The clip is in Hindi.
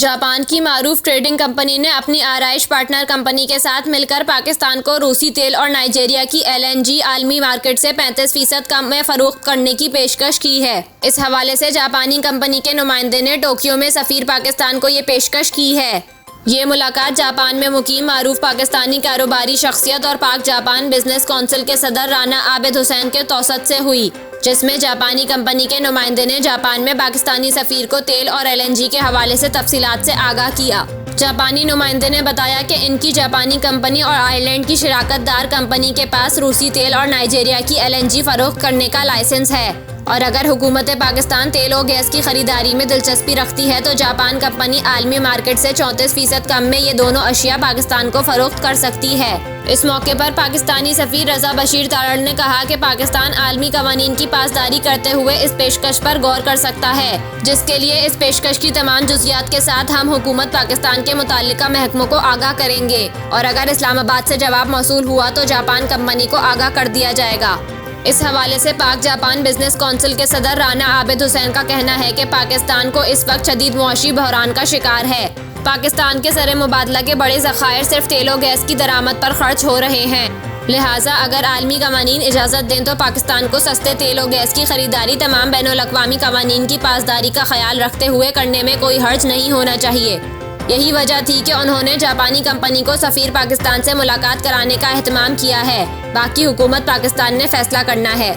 जापान की मारूफ ट्रेडिंग कंपनी ने अपनी आरआईश पार्टनर कंपनी के साथ मिलकर पाकिस्तान को रूसी तेल और नाइजीरिया की एलएनजी आलमी मार्केट से 35% कम में फरोख्त करने की पेशकश की है। इस हवाले से जापानी कंपनी के नुमाइंदे ने टोक्यो में सफीर पाकिस्तान को ये पेशकश की है। ये मुलाकात जापान में मुकीम मारूफ पाकिस्तानी कारोबारी शख्सियत और पाक जापान बिजनेस काउंसिल के सदर राना आबिद हुसैन के तौसत से हुई, जिसमें जापानी कंपनी के नुमाइंदे ने जापान में पाकिस्तानी सफीर को तेल और एलएनजी के हवाले से तफसीलात से आगाह किया। जापानी नुमाइंदे ने बताया कि इनकी जापानी कंपनी और आयरलैंड की शराकतदार कंपनी के पास रूसी तेल और नाइजीरिया की एलएनजी फरोख्त करने का लाइसेंस है और अगर हुकूमत पाकिस्तान तेल और गैस की खरीदारी में दिलचस्पी रखती है तो जापान कंपनी आलमी मार्केट से 34% कम में ये दोनों अशिया पाकिस्तान को फरोख्त कर सकती है। इस मौके पर पाकिस्तानी सफीर रजा बशीर तारड़ ने कहा कि पाकिस्तान आलमी कवानीन की पासदारी करते हुए इस पेशकश पर गौर कर सकता है, जिसके लिए इस पेशकश की तमाम जुज़ियात के साथ हम हुकूमत पाकिस्तान के मुताल्लिका महकमों को आगाह करेंगे और अगर इस्लामाबाद से जवाब मौसूल हुआ तो जापान कंपनी को आगाह कर दिया जाएगा। इस हवाले से पाक जापान बिजनेस काउंसिल के सदर राना आबिद हुसैन का कहना है कि पाकिस्तान को इस वक्त शदीद मुआशी बहरान का शिकार है। पाकिस्तान के ज़र मुबादला के बड़े ज़खायर सिर्फ तेल और गैस की दरामद पर खर्च हो रहे हैं, लिहाजा अगर आलमी कवानीन इजाज़त दें तो पाकिस्तान को सस्ते तेल और गैस की खरीदारी तमाम बैनुल-अक़वामी कवानीन की पासदारी का ख्याल रखते हुए करने में कोई हर्ज नहीं होना चाहिए। यही वजह थी कि उन्होंने जापानी कंपनी को सफीर पाकिस्तान से मुलाकात कराने का एहतमाम किया है। बाकी हुकूमत पाकिस्तान ने फैसला करना है।